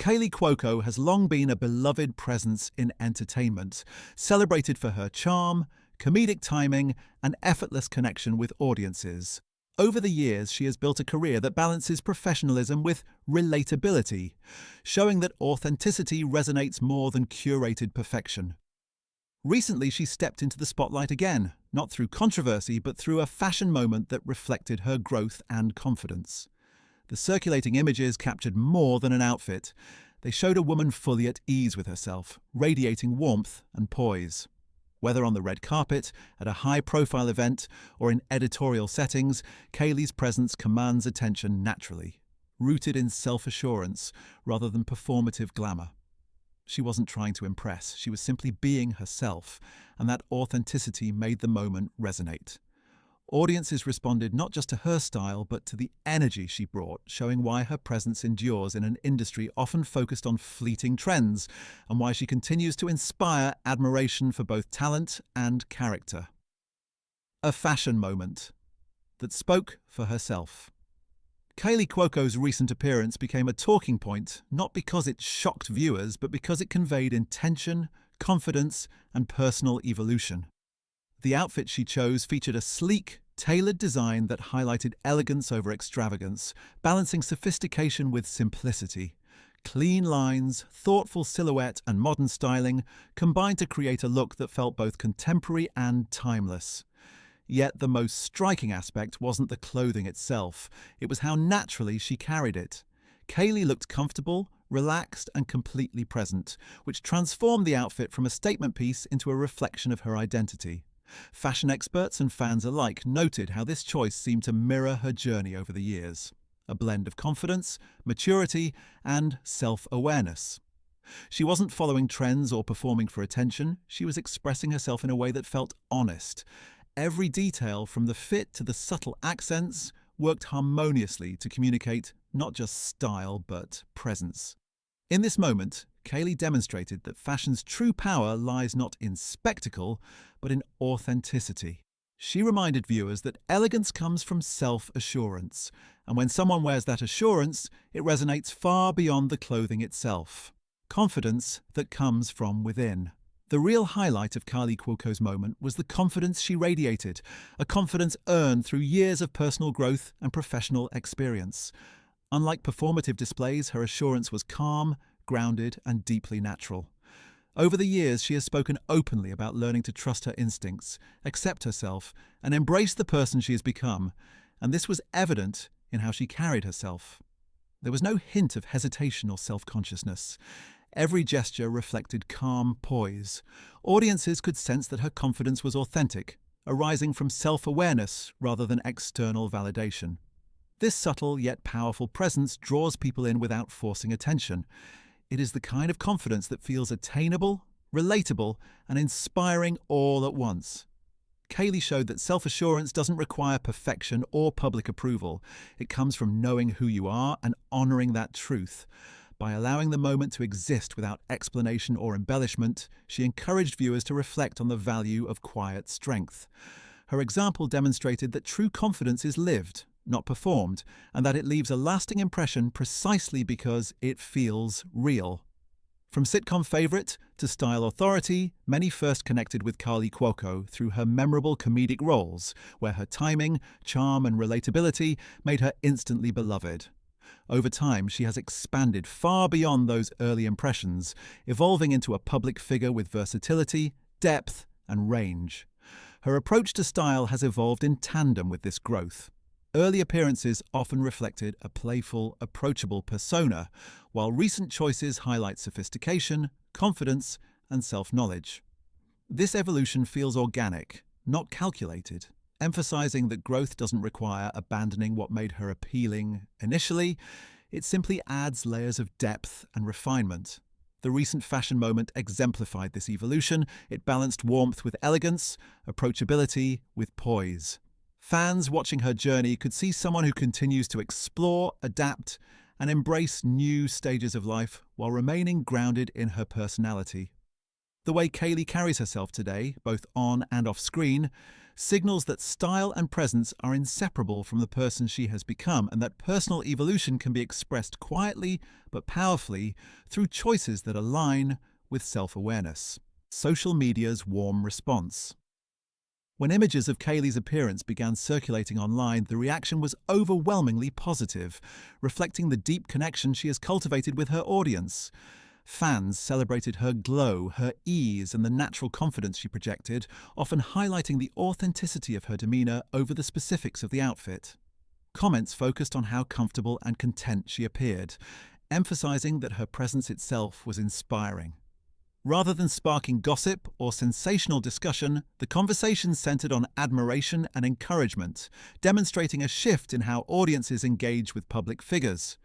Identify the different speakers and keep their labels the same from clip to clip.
Speaker 1: Kaley Cuoco has long been a beloved presence in entertainment, celebrated for her charm, comedic timing, and effortless connection with audiences. Over the years, she has built a career that balances professionalism with relatability, showing that authenticity resonates more than curated perfection. Recently, she stepped into the spotlight again, not through controversy, but through a fashion moment that reflected her growth and confidence. The circulating images captured more than an outfit. They showed a woman fully at ease with herself, radiating warmth and poise. Whether on the red carpet, at a high-profile event, or in editorial settings, Kaley's presence commands attention naturally, rooted in self-assurance rather than performative glamour. She wasn't trying to impress, she was simply being herself, and that authenticity made the moment resonate. Audiences responded not just to her style, but to the energy she brought, showing why her presence endures in an industry often focused on fleeting trends, and why she continues to inspire admiration for both talent and character. A fashion moment that spoke for herself. Kaley Cuoco's recent appearance became a talking point, not because it shocked viewers, but because it conveyed intention, confidence, and personal evolution. The outfit she chose featured a sleek, tailored design that highlighted elegance over extravagance, balancing sophistication with simplicity. Clean lines, thoughtful silhouette, and modern styling combined to create a look that felt both contemporary and timeless. Yet the most striking aspect wasn't the clothing itself, it was how naturally she carried it. Kaley looked comfortable, relaxed, and completely present, which transformed the outfit from a statement piece into a reflection of her identity. Fashion experts and fans alike noted how this choice seemed to mirror her journey over the years, a blend of confidence, maturity, and self-awareness. She wasn't following trends or performing for attention, she was expressing herself in a way that felt honest. Every detail, from the fit to the subtle accents, worked harmoniously to communicate not just style but presence. In this moment, Kaley demonstrated that fashion's true power lies not in spectacle, but in authenticity. She reminded viewers that elegance comes from self-assurance, and when someone wears that assurance, it resonates far beyond the clothing itself. Confidence that comes from within. The real highlight of Kaley Cuoco's moment was the confidence she radiated, a confidence earned through years of personal growth and professional experience. Unlike performative displays, her assurance was calm, grounded, and deeply natural. Over the years, she has spoken openly about learning to trust her instincts, accept herself, and embrace the person she has become, and this was evident in how she carried herself. There was no hint of hesitation or self-consciousness. Every gesture reflected calm poise. Audiences could sense that her confidence was authentic, arising from self-awareness rather than external validation. This subtle yet powerful presence draws people in without forcing attention. It is the kind of confidence that feels attainable, relatable, and inspiring all at once. Kaley showed that self-assurance doesn't require perfection or public approval. It comes from knowing who you are and honoring that truth. By allowing the moment to exist without explanation or embellishment, she encouraged viewers to reflect on the value of quiet strength. Her example demonstrated that true confidence is lived, not performed, and that it leaves a lasting impression precisely because it feels real. From sitcom favorite to style authority, many first connected with Kaley Cuoco through her memorable comedic roles, where her timing, charm, and relatability made her instantly beloved. Over time, she has expanded far beyond those early impressions, evolving into a public figure with versatility, depth, and range. Her approach to style has evolved in tandem with this growth. Early appearances often reflected a playful, approachable persona, while recent choices highlight sophistication, confidence, and self-knowledge. This evolution feels organic, not calculated, emphasizing that growth doesn't require abandoning what made her appealing initially. It simply adds layers of depth and refinement. The recent fashion moment exemplified this evolution. It balanced warmth with elegance, approachability with poise. Fans watching her journey could see someone who continues to explore, adapt, and embrace new stages of life while remaining grounded in her personality. The way Kaley carries herself today, both on and off screen, signals that style and presence are inseparable from the person she has become, and that personal evolution can be expressed quietly but powerfully through choices that align with self-awareness. Social media's warm response. When images of Kaley's appearance began circulating online, the reaction was overwhelmingly positive, reflecting the deep connection she has cultivated with her audience. Fans celebrated her glow, her ease, and the natural confidence she projected, often highlighting the authenticity of her demeanor over the specifics of the outfit. Comments focused on how comfortable and content she appeared, emphasizing that her presence itself was inspiring. Rather than sparking gossip or sensational discussion, the conversation centered on admiration and encouragement, demonstrating a shift in how audiences engage with public figures.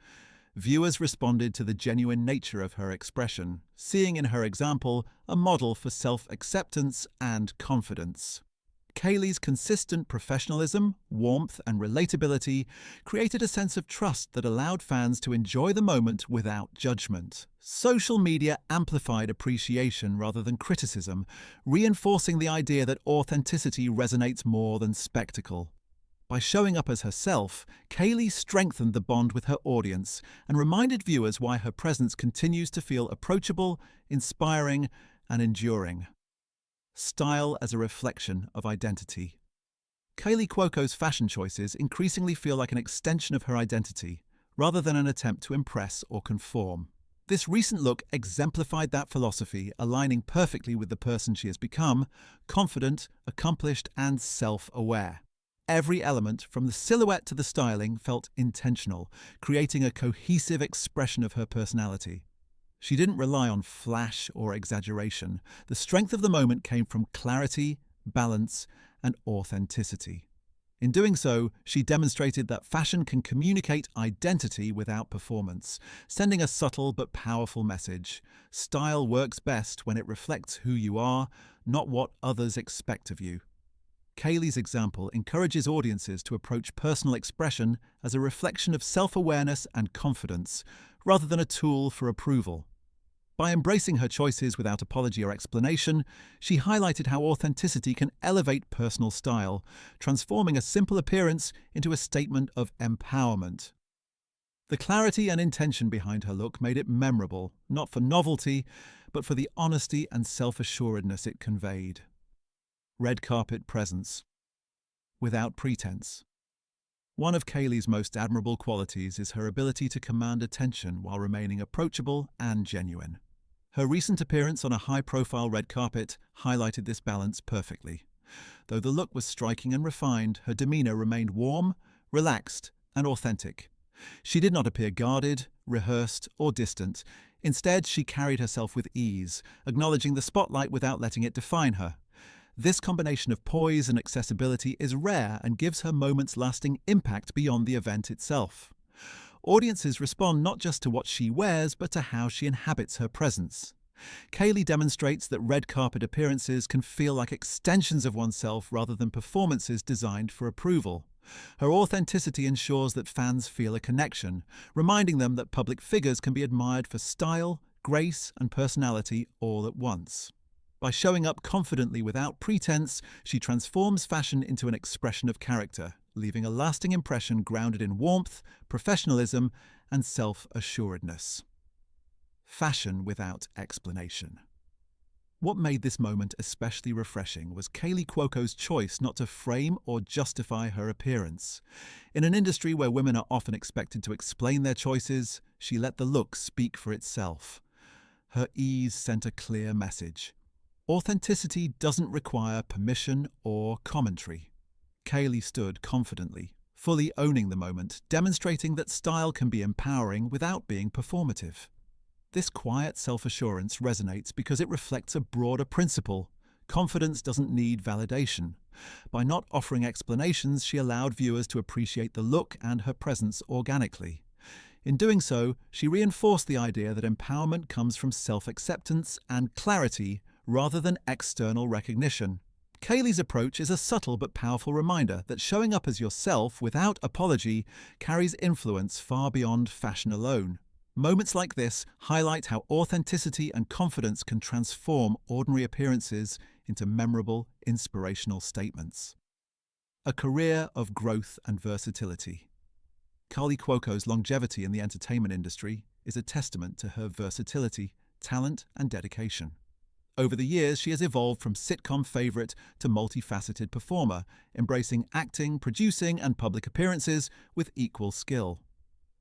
Speaker 1: Viewers responded to the genuine nature of her expression, seeing in her example a model for self-acceptance and confidence. Kaley's consistent professionalism, warmth, and relatability created a sense of trust that allowed fans to enjoy the moment without judgment. Social media amplified appreciation rather than criticism, reinforcing the idea that authenticity resonates more than spectacle. By showing up as herself, Kaley strengthened the bond with her audience and reminded viewers why her presence continues to feel approachable, inspiring, and enduring. Style as a reflection of identity. Kaley Cuoco's fashion choices increasingly feel like an extension of her identity, rather than an attempt to impress or conform. This recent look exemplified that philosophy, aligning perfectly with the person she has become: confident, accomplished, and self-aware. Every element, from the silhouette to the styling, felt intentional, creating a cohesive expression of her personality. She didn't rely on flash or exaggeration. The strength of the moment came from clarity, balance, and authenticity. In doing so, she demonstrated that fashion can communicate identity without performance, sending a subtle but powerful message. Style works best when it reflects who you are, not what others expect of you. Kaley's example encourages audiences to approach personal expression as a reflection of self-awareness and confidence, rather than a tool for approval. By embracing her choices without apology or explanation, she highlighted how authenticity can elevate personal style, transforming a simple appearance into a statement of empowerment. The clarity and intention behind her look made it memorable, not for novelty, but for the honesty and self-assuredness it conveyed. Red carpet presence. Without pretense. One of Kaley's most admirable qualities is her ability to command attention while remaining approachable and genuine. Her recent appearance on a high-profile red carpet highlighted this balance perfectly. Though the look was striking and refined, her demeanor remained warm, relaxed, and authentic. She did not appear guarded, rehearsed, or distant. Instead, she carried herself with ease, acknowledging the spotlight without letting it define her. This combination of poise and accessibility is rare and gives her moments lasting impact beyond the event itself. Audiences respond not just to what she wears, but to how she inhabits her presence. Kaley demonstrates that red carpet appearances can feel like extensions of oneself rather than performances designed for approval. Her authenticity ensures that fans feel a connection, reminding them that public figures can be admired for style, grace, and personality all at once. By showing up confidently without pretense, she transforms fashion into an expression of character, leaving a lasting impression grounded in warmth, professionalism, and self-assuredness. Fashion without explanation. What made this moment especially refreshing was Kaley Cuoco's choice not to frame or justify her appearance. In an industry where women are often expected to explain their choices, she let the look speak for itself. Her ease sent a clear message. Authenticity doesn't require permission or commentary. Kaley stood confidently, fully owning the moment, demonstrating that style can be empowering without being performative. This quiet self-assurance resonates because it reflects a broader principle. Confidence doesn't need validation. By not offering explanations, she allowed viewers to appreciate the look and her presence organically. In doing so, she reinforced the idea that empowerment comes from self-acceptance and clarity rather than external recognition. Kaley's approach is a subtle but powerful reminder that showing up as yourself without apology carries influence far beyond fashion alone. Moments like this highlight how authenticity and confidence can transform ordinary appearances into memorable, inspirational statements. A career of growth and versatility. Kaley Cuoco's longevity in the entertainment industry is a testament to her versatility, talent, and dedication. Over the years, she has evolved from sitcom favorite to multifaceted performer, embracing acting, producing, and public appearances with equal skill.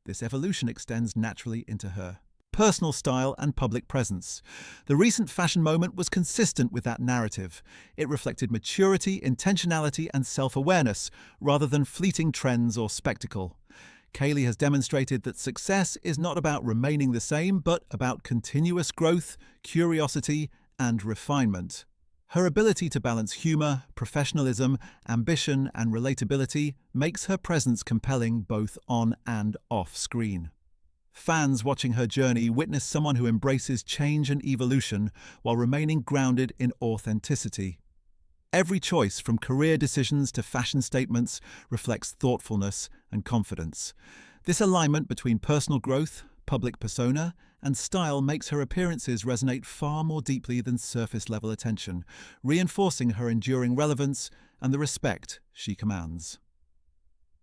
Speaker 1: This evolution extends naturally into her personal style and public presence. The recent fashion moment was consistent with that narrative. It reflected maturity, intentionality, and self-awareness, rather than fleeting trends or spectacle. Kaley has demonstrated that success is not about remaining the same, but about continuous growth, curiosity, and refinement. Her ability to balance humor, professionalism, ambition, and relatability makes her presence compelling both on and off screen. Fans watching her journey witness someone who embraces change and evolution while remaining grounded in authenticity. Every choice, from career decisions to fashion statements, reflects thoughtfulness and confidence. This alignment between personal growth, public persona, and style makes her appearances resonate far more deeply than surface-level attention, reinforcing her enduring relevance and the respect she commands.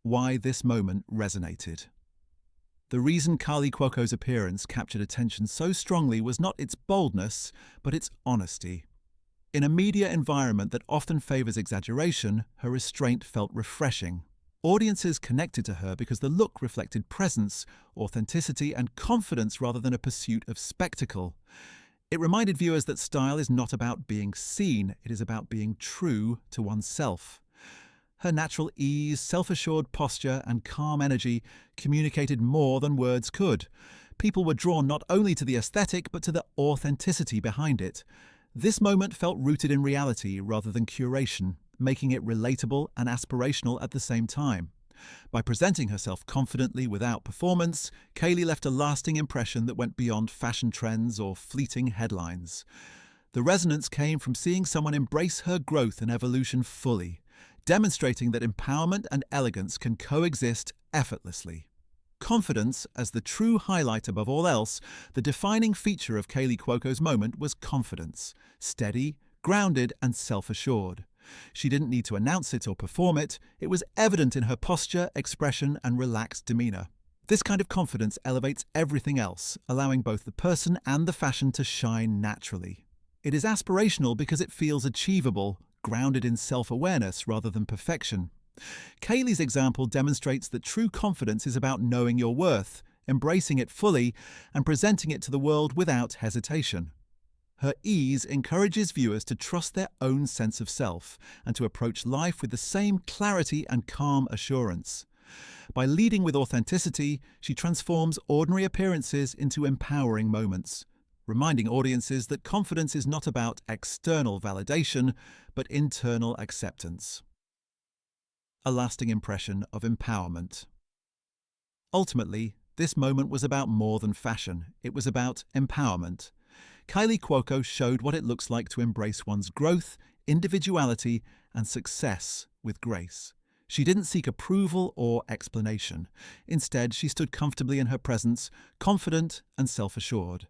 Speaker 1: Why this moment resonated. The reason Kaley Cuoco's appearance captured attention so strongly was not its boldness, but its honesty. In a media environment that often favors exaggeration, her restraint felt refreshing. Audiences connected to her because the look reflected presence, authenticity, and confidence rather than a pursuit of spectacle. It reminded viewers that style is not about being seen, it is about being true to oneself. Her natural ease, self-assured posture, and calm energy communicated more than words could. People were drawn not only to the aesthetic, but to the authenticity behind it. This moment felt rooted in reality rather than curation, making it relatable and aspirational at the same time. By presenting herself confidently without performance, Kaley left a lasting impression that went beyond fashion trends or fleeting headlines. The resonance came from seeing someone embrace her growth and evolution fully, demonstrating that empowerment and elegance can coexist effortlessly. Confidence as the true highlight above all else, the defining feature of Kaley Cuoco's moment was confidence, steady, grounded, and self-assured. She didn't need to announce it or perform it, it was evident in her posture, expression, and relaxed demeanor. This kind of confidence elevates everything else, allowing both the person and the fashion to shine naturally. It is aspirational because it feels achievable, grounded in self-awareness rather than perfection. Kaley's example demonstrates that true confidence is about knowing your worth, embracing it fully, and presenting it to the world without hesitation. Her ease encourages viewers to trust their own sense of self and to approach life with the same clarity and calm assurance. By leading with authenticity, she transforms ordinary appearances into empowering moments, reminding audiences that confidence is not about external validation, but internal acceptance. A lasting impression of empowerment. Ultimately, this moment was about more than fashion. It was about empowerment. Kaley Cuoco showed what it looks like to embrace one's growth, individuality, and success with grace. She didn't seek approval or explanation. Instead, she stood comfortably in her presence, confident and self-assured.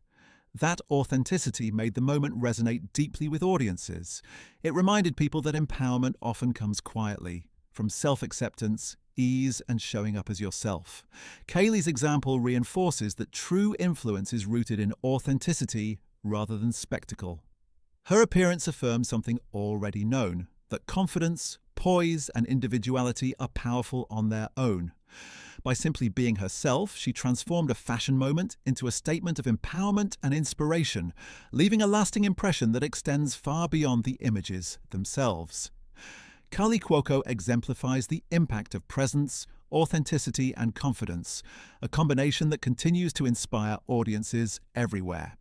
Speaker 1: That authenticity made the moment resonate deeply with audiences. It reminded people that empowerment often comes quietly, from self-acceptance, ease, and showing up as yourself. Kaley's example reinforces that true influence is rooted in authenticity rather than spectacle. Her appearance affirms something already known, that confidence, poise, and individuality are powerful on their own. By simply being herself, she transformed a fashion moment into a statement of empowerment and inspiration, leaving a lasting impression that extends far beyond the images themselves. Kaley Cuoco exemplifies the impact of presence, authenticity, and confidence, a combination that continues to inspire audiences everywhere.